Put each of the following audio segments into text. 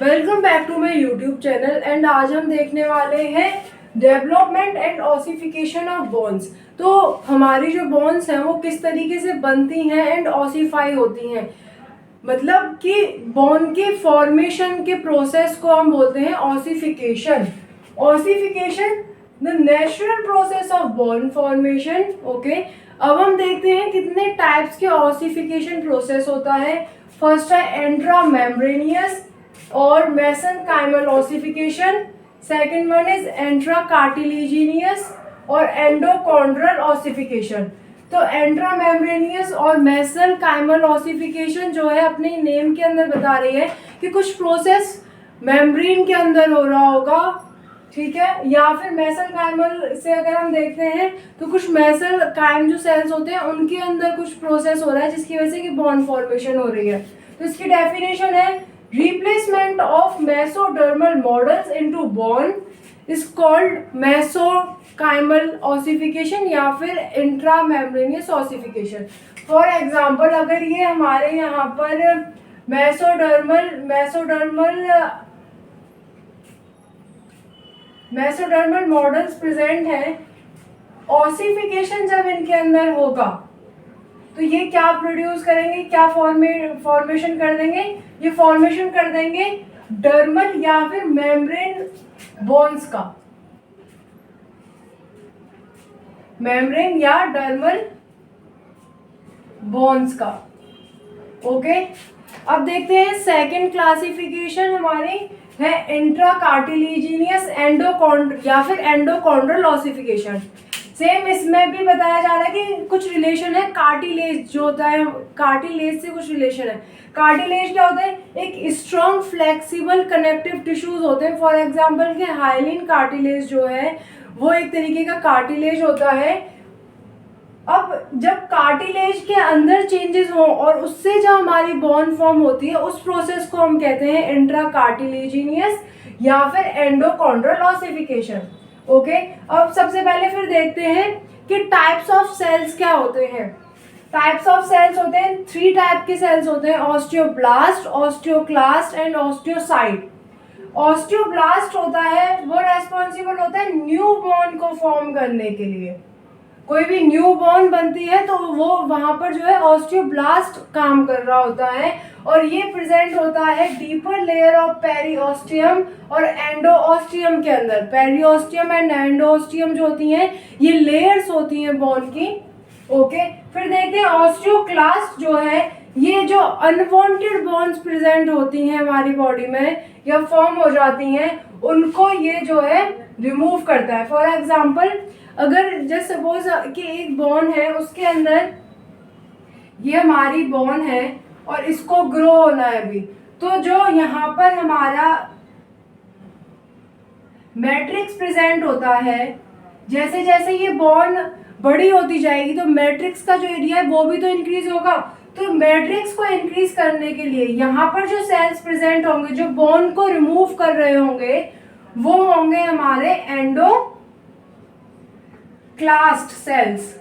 Welcome back to my YouTube channel and आज हम देखने वाले हैं development and ossification of bones. तो हमारी जो बोन्स हैं वो किस तरीके से बनती हैं एंड ऑसिफाई होती हैं, मतलब कि बोन के फॉर्मेशन के प्रोसेस को हम बोलते हैं ossification. Ossification the natural process of bone formation. Okay, अब हम देखते हैं कितने टाइप्स के ऑसिफिकेशन प्रोसेस होता है। फर्स्ट है इंट्रामेम्ब्रेनियस और mesenchymal ossification. Second one is intra cartilaginous और एंडोकॉन्ड्रल ऑसिफिकेशन। तो इंट्रामेम्ब्रेनियस और मेसेनकाइमल ऑसिफिकेशन जो है अपने नेम के अंदर बता रही है कि कुछ प्रोसेस मेम्ब्रेन के अंदर हो रहा होगा, ठीक है। या फिर मेसेनकाइमल से अगर हम देखते हैं तो कुछ मेसेनकाइम जो सेल्स होते हैं उनके अंदर कुछ प्रोसेस हो रहा है जिसकी वजह से कि बॉन्ड फॉर्मेशन हो रही है। तो इसकी डेफिनेशन है replacement of mesodermal models into bone is called mesenchymal ossification या फिर intramembranous ossification। फॉर एग्जाम्पल अगर ये हमारे यहाँ पर मेसोडर्मल मॉडल्स प्रेजेंट हैं, ऑसिफिकेशन जब इनके अंदर होगा तो ये क्या प्रोड्यूस करेंगे, क्या फॉर्मेशन कर देंगे, ये फॉर्मेशन कर देंगे डर्मल या फिर मेम्ब्रेन बोन्स का, मेम्ब्रेन या डर्मल बोन्स का। ओके, अब देखते हैं सेकंड क्लासिफिकेशन हमारी है इंट्रा कार्टिलेजिनियस या फिर एंडोकॉन्ड्रल ऑसिफिकेशन। सेम इसमें भी बताया जा रहा है कि कुछ रिलेशन है कार्टिलेज जो होता है, कार्टिलेज से कुछ रिलेशन है। कार्टिलेज क्या होता है, एक स्ट्रॉन्ग फ्लेक्सिबल कनेक्टिव टिश्यूज होते हैं। फॉर एग्जांपल के हाइलिन कार्टिलेज जो है वो एक तरीके का कार्टिलेज होता है। अब जब कार्टिलेज के अंदर चेंजेस हो और उससे जो हमारी बोन फॉर्म होती है उस प्रोसेस को हम कहते हैं इंट्रा कार्टिलेजिनियस या फिर एंडोकॉन्ड्रल ऑसिफिकेशन। ओके, अब सबसे पहले फिर देखते हैं कि टाइप्स ऑफ सेल्स क्या होते हैं। टाइप्स ऑफ सेल्स होते हैं, 3 टाइप के सेल्स होते हैं, osteoblast, osteoclast and osteocyte. Osteoblast होता है वो रेस्पॉन्सिबल होता है न्यू बोन को फॉर्म करने के लिए। कोई भी न्यू बोन बनती है तो वो वहां पर जो है ऑस्टियोब्लास्ट काम कर रहा होता है और ये प्रेजेंट होता है डीपर लेयर ऑफ पेरिओस्टियम और एंडोओस्टियम के अंदर। पेरिओस्टियम एंड एंडोओस्टियम जो होती हैं ये लेयर्स होती हैं बोन की। ओके, फिर देखते हैं ऑस्टियोक्लास्ट जो है ये जो अनवांटेड बोन्स प्रेजेंट होती हैं हमारी बॉडी में या फॉर्म हो जाती हैं उनको ये जो है रिमूव करता है। फॉर एग्जाम्पल अगर जस्ट सपोज कि एक बोन है उसके अंदर ये हमारी बोन है और इसको ग्रो होना है अभी, तो जो यहाँ पर हमारा मैट्रिक्स प्रेजेंट होता है, जैसे जैसे ये बोन बड़ी होती जाएगी तो मैट्रिक्स का जो एरिया है वो भी तो इंक्रीज होगा। तो मैट्रिक्स को इंक्रीज करने के लिए यहाँ पर जो सेल्स प्रेजेंट होंगे जो बोन को रिमूव कर रहे होंगे वो होंगे हमारे एंडोक्लास्ट सेल्स,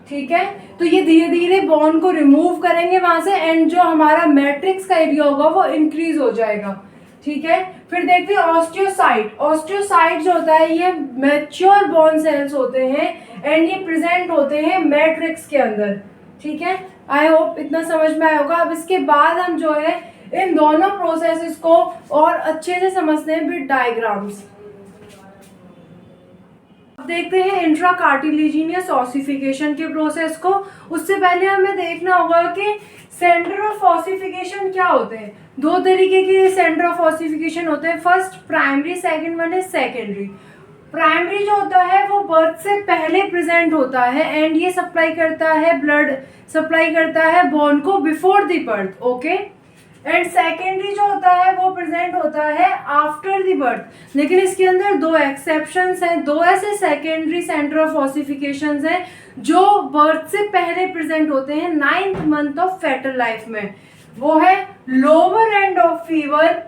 ठीक है। तो ये धीरे धीरे बोन को रिमूव करेंगे वहां से एंड जो हमारा मैट्रिक्स का एरिया होगा वो इंक्रीज हो जाएगा, ठीक है। फिर देखते हैं ऑस्टियोसाइट। ऑस्टियोसाइट जो होता है ये मैच्योर बोन सेल्स होते हैं एंड ये प्रेजेंट होते हैं मैट्रिक्स के अंदर, ठीक है। आई होप इतना समझ में आया होगा। अब इसके बाद हम जो है इन दोनों प्रोसेसेस को और अच्छे से समझते हैं विद डायग्राम्स। अब देखते हैं इंट्रा कार्टिलेजिनियस ऑसिफिकेशन के प्रोसेस को। उससे पहले हमें देखना होगा कि सेंटर ऑफ ऑसिफिकेशन क्या होते हैं। 2 तरीके के सेंटर ऑफ ऑसिफिकेशन होते हैं, फर्स्ट प्राइमरी, सेकंड वन है सेकेंडरी। प्राइमरी जो होता है वो बर्थ से पहले प्रेजेंट होता है एंड ये सप्लाई करता है, ब्लड सप्लाई करता है बोन को before the birth. Okay, and secondary जो होता है वो प्रेजेंट होता है आफ्टर द बर्थ। लेकिन इसके अंदर 2 एक्सेप्शंस हैं, 2 ऐसे सेकेंडरी सेंटर ऑफ ऑसिफिकेशंस हैं जो बर्थ से पहले प्रेजेंट होते हैं 9th month of fetal life में। वो है lower end of fever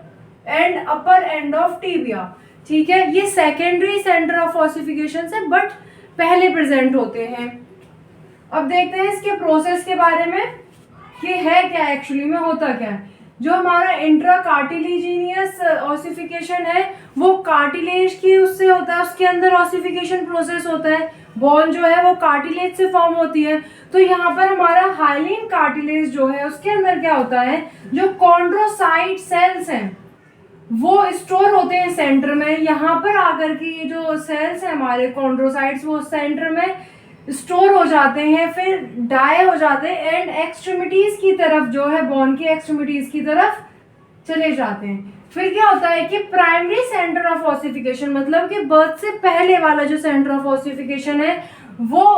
and upper end of tibia, ठीक है। ये सेकेंडरी सेंटर ऑफ ऑसिफिकेशन है बट पहले प्रेजेंट होते हैं। अब देखते हैं इसके प्रोसेस के बारे में कि है क्या, एक्चुअली में होता क्या है। जो हमारा इंट्रा कार्टिलेजिनियस ऑसिफिकेशन है वो कार्टिलेज की उससे होता है, उसके अंदर ऑसिफिकेशन प्रोसेस होता है, बोन जो है वो कार्टिलेज से फॉर्म होती है। तो यहाँ पर हमारा हाइलिन कार्टिलेज जो है उसके अंदर क्या होता है, जो कॉन्ड्रोसाइट सेल्स हैं वो स्टोर होते हैं सेंटर में। यहाँ पर आकर के ये जो सेल्स हैं हमारे कॉन्ड्रोसाइट्स वो सेंटर में स्टोर हो जाते हैं, फिर डाई हो जाते हैं एंड एक्सट्रीमिटीज की तरफ जो है बोन की एक्सट्रीमिटीज की तरफ चले जाते हैं। फिर क्या होता है कि प्राइमरी सेंटर ऑफ ऑसिफिकेशन मतलब कि बर्थ से पहले वाला जो सेंटर ऑफ ऑसिफिकेशन है वो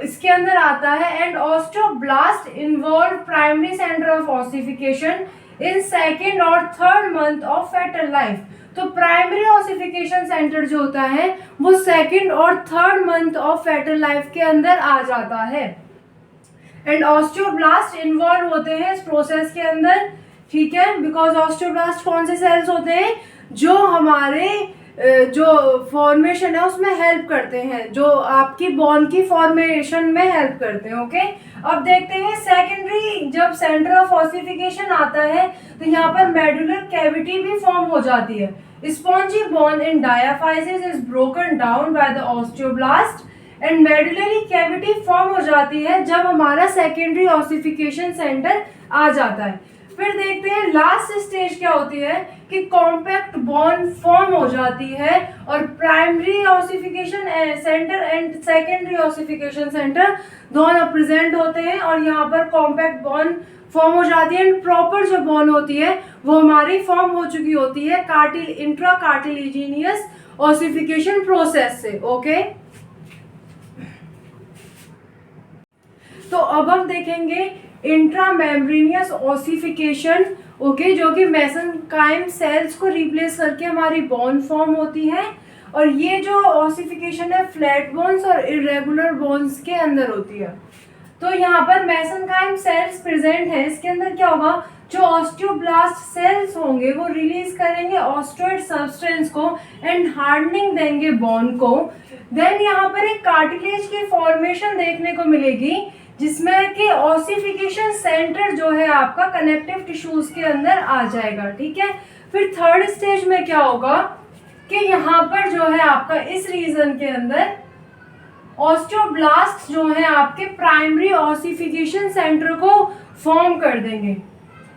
इसके अंदर आता है and osteoblast involve primary centre of ossification in second और third month of fetal life. तो प्राइमरी ऑसिफिकेशन सेंटर जो होता है वो सेकेंड और third month of fetal life के अंदर आ जाता है एंड ऑस्टियोब्लास्ट इन्वॉल्व होते हैं इस प्रोसेस के अंदर, ठीक है। बिकॉज ऑस्टियोब्लास्ट कौन से सेल्स होते हैं जो हमारे जो फॉर्मेशन है उसमें हेल्प करते हैं, जो आपकी बोन की फॉर्मेशन में हेल्प करते हैं, ओके। अब देखते हैं सेकेंडरी जब सेंटर ऑफ ऑसिफिकेशन आता है तो यहाँ पर मेडुलर कैविटी भी फॉर्म हो जाती है। Spongy bone in diaphysis is broken down by the osteoblast and medullary cavity form हो जाती है जब हमारा सेकेंडरी ऑसिफिकेशन सेंटर आ जाता है। फिर देखते हैं लास्ट स्टेज क्या होती है कि कॉम्पैक्ट बॉन फॉर्म हो जाती है और primary ossification centre and secondary ossification centre दोनों प्रेजेंट होते हैं और यहाँ पर कॉम्पैक्ट बॉन फॉर्म हो जाती है एंड प्रॉपर जो बॉन होती है वो हमारी फॉर्म हो चुकी होती है इंट्रा कार्टिलेजिनियस ऑसिफिकेशन प्रोसेस से, ओके। तो अब हम देखेंगे इंट्रामेम्ब्रेनियस ऑसिफिकेशन, ओके, जो कि मेसेनकाइम सेल्स को रिप्लेस करके हमारी बोन फॉर्म होती है और ये जो ऑसिफिकेशन है फ्लैट बोन्स और इरेगुलर बोन्स के अंदर होती है। तो यहाँ पर मेसेनकाइम सेल्स प्रेजेंट है, इसके अंदर क्या होगा, जो ऑस्टियोब्लास्ट सेल्स होंगे वो रिलीज करेंगे ऑस्टियोइड सब्सटेंस को एंड हार्डनिंग देंगे बोन को। देन यहाँ पर एक कार्टिलेज की फॉर्मेशन देखने को मिलेगी जिसमें कि ऑसिफिकेशन सेंटर जो है आपका कनेक्टिव टिश्यूज के अंदर आ जाएगा, ठीक है। फिर थर्ड स्टेज में क्या होगा कि यहाँ पर जो है आपका इस रीजन के अंदर ऑस्टियोब्लास्ट जो है आपके प्राइमरी ऑसिफिकेशन सेंटर को फॉर्म कर देंगे।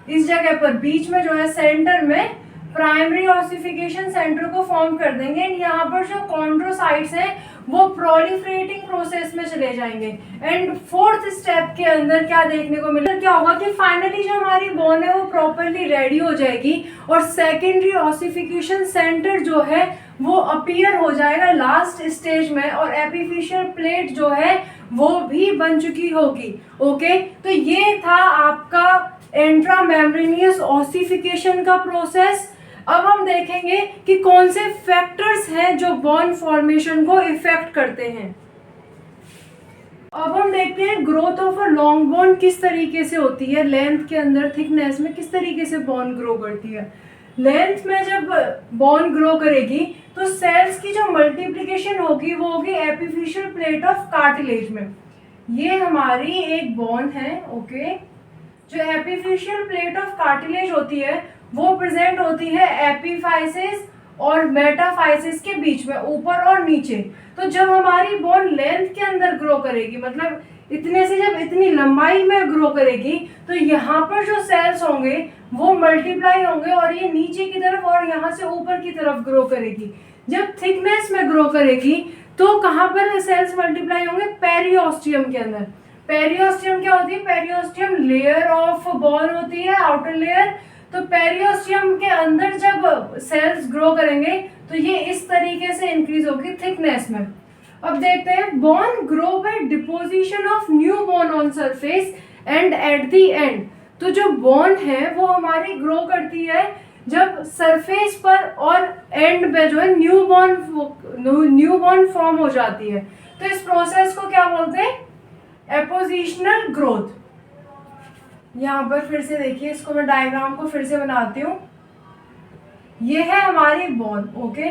इस जगह पर बीच में जो है सेंटर में प्राइमरी ऑसिफिकेशन सेंटर को फॉर्म कर देंगे। यहाँ पर जो कॉन्ड्रोसाइट्स हैं वो प्रोलिफरेटिंग प्रोसेस में चले जाएंगे एंड फोर्थ स्टेप के अंदर क्या देखने को मिलेगा, क्या होगा कि फाइनली जो हमारी बोन है वो प्रॉपरली रेडी हो जाएगी और सेकेंडरी ऑसिफिकेशन सेंटर जो है वो अपीयर हो जाएगा लास्ट स्टेज में और एपिफिशियल प्लेट जो है वो भी बन चुकी होगी, ओके। तो ये था आपका इंट्रामेम्ब्रेनियस ऑसिफिकेशन का प्रोसेस। अब हम देखेंगे कि कौन से फैक्टर्स हैं जो बोन फॉर्मेशन को इफेक्ट करते हैं। अब हम देखते हैं growth of a long bone किस तरीके से होती है, लेंथ के अंदर थिकनेस में किस तरीके से बोन ग्रो करती है। लेंथ में जब बोन ग्रो करेगी तो सेल्स की जो मल्टीप्लिकेशन होगी वो होगी एपिफिशियल प्लेट ऑफ कार्टिलेज में। ये हमारी एक बोन है, ओके। जो एपिफिशियल प्लेट ऑफ कार्टिलेज होती है वो प्रेजेंट होती है एपीफाइसिस और मेटाफाइसिस के बीच में, ऊपर और नीचे। तो जब हमारी बोन लेंथ के अंदर ग्रो करेगी, मतलब इतने से जब इतनी लंबाई में ग्रो करेगी, तो यहाँ पर जो सेल्स होंगे वो मल्टीप्लाई होंगे और ये नीचे की तरफ और यहाँ से ऊपर की तरफ ग्रो करेगी। जब थिकनेस में ग्रो करेगी तो कहाँ पर सेल्स मल्टीप्लाई होंगे, पेरियोस्टियम के अंदर। पेरियोस्टियम क्या होती है, पेरियोस्टियम लेयर ऑफ बोन होती है, आउटर लेयर। तो पेरियोस्टियम के अंदर जब सेल्स ग्रो करेंगे तो ये इस तरीके से इंक्रीज होगी थिकनेस में। अब देखते हैं bone grow by deposition of new bone on surface and at the end. तो जो बोन है वो हमारी ग्रो करती है जब सरफेस पर और एंड पे जो है न्यू बोन फॉर्म हो जाती है। तो इस प्रोसेस को क्या बोलते हैं, एपोजिशनल ग्रोथ। यहाँ पर फिर से देखिए, इसको मैं डायग्राम को फिर से बनाती हूँ। ये है हमारी बोन, ओके।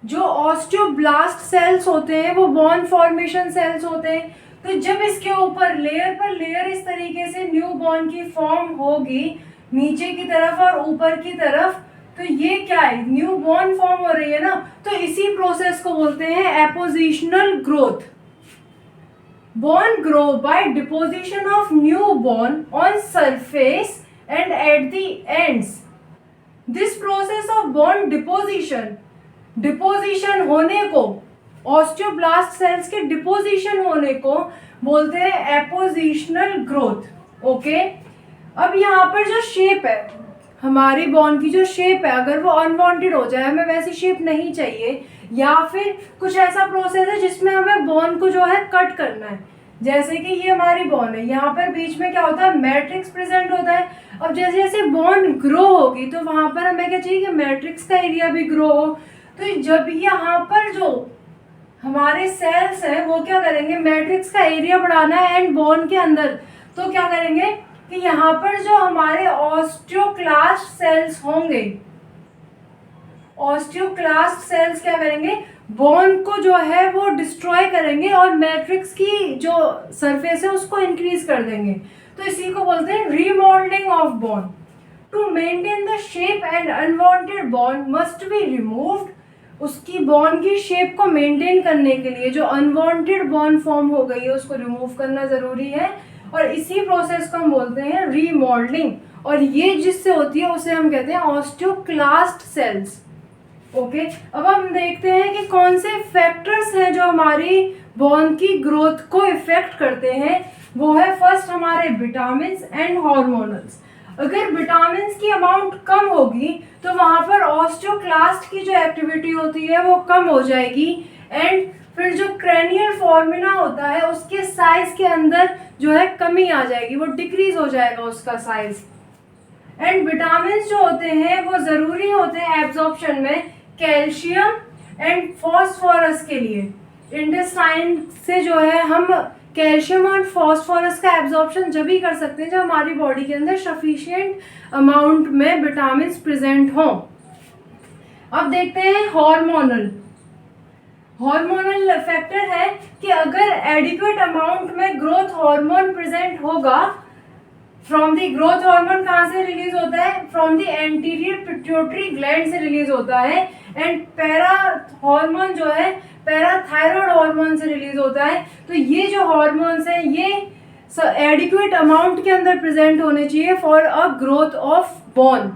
जो ऑस्टियोब्लास्ट सेल्स होते हैं वो बोन फॉर्मेशन सेल्स होते हैं। तो जब इसके ऊपर लेयर पर लेयर इस तरीके से न्यू बॉर्न की फॉर्म होगी नीचे की तरफ और ऊपर की तरफ, तो ये क्या है, न्यू बॉर्न फॉर्म हो रही है ना, तो इसी प्रोसेस को बोलते हैं appositional growth. Bone grow by deposition of new bone on surface and at the ends. This process of bone deposition होने को, ऑस्टियोब्लास्ट सेल्स के डिपोजिशन होने को बोलते हैं एपोजिशनल ग्रोथ। ओके, अब यहाँ पर जो शेप है हमारी बॉर्न की, जो शेप है अगर वो अनवांटेड हो जाए, हमें वैसी शेप नहीं चाहिए, या फिर कुछ ऐसा प्रोसेस है जिसमें हमें बॉर्न को जो है कट करना है, जैसे कि ये हमारी बॉर्न है, यहाँ पर बीच में क्या होता है, मैट्रिक्स प्रेजेंट होता है। अब जैसे जैसे बॉर्न ग्रो होगी तो वहां पर हमें क्या चाहिए कि मैट्रिक्स का एरिया भी ग्रो हो। तो जब यहाँ पर जो हमारे सेल्स हैं वो क्या करेंगे, मैट्रिक्स का एरिया बढ़ाना है एंड बॉर्न के अंदर, तो क्या करेंगे कि यहाँ पर जो हमारे ऑस्टियोक्लास्ट सेल्स होंगे, ऑस्टियोक्लास्ट सेल्स क्या करेंगे, बॉर्न को जो है वो डिस्ट्रॉय करेंगे और मैट्रिक्स की जो सरफेस है उसको इंक्रीज कर देंगे। तो इसी को बोलते हैं remodelling of bone. To maintain the shape and unwanted bone must be removed. उसकी बॉर्न की शेप को मेंटेन करने के लिए जो अनवांटेड बॉर्न फॉर्म हो गई है उसको रिमूव करना जरूरी है, और इसी प्रोसेस को हम बोलते हैं रीमॉडलिंग। और ये जिससे होती है उसे हम कहते हैं ऑस्टियोक्लास्ट सेल्स। ओके, अब हम देखते हैं कि कौन से फैक्टर्स हैं जो हमारी बॉर्न की ग्रोथ को इफेक्ट करते हैं। वो है फर्स्ट हमारे विटामिन्स एंड हार्मोनल्स। अगर विटामिन्स की अमाउंट कम होगी तो वहां पर ऑस्टियोक्लास्ट की जो एक्टिविटी होती है वो कम हो जाएगी, एंड फिर जो क्रेनियल फॉर्मिना होता है उसके साइज के अंदर जो है कमी आ जाएगी, वो डिक्रीज हो जाएगा उसका साइज। एंड विटामिन जो होते हैं वो जरूरी होते हैं एब्जॉर्प्शन में कैल्शियम एंड फॉस्फोरस के लिए। इंटेस्टाइन से जो है हम कैल्शियम और फॉस्फोरस का एब्जॉर्प्शन जब ही कर सकते हैं जब हमारी बॉडी के अंदर सफिशिएंट अमाउंट में विटामिन प्रेजेंट हों। अब देखते हैं हार्मोनल। हार्मोनल फैक्टर है कि अगर एडिक्वेट अमाउंट में ग्रोथ हार्मोन प्रेजेंट होगा, फ्रॉम द ग्रोथ हार्मोन कहाँ से रिलीज होता है, from the anterior pituitary gland से रिलीज होता है, एंड पैरा हार्मोन जो है पैराथायरॉयड हार्मोन से रिलीज होता है। तो ये जो हार्मोन्स हैं ये एडिक्वेट अमाउंट के अंदर प्रेजेंट होने चाहिए for a growth of born.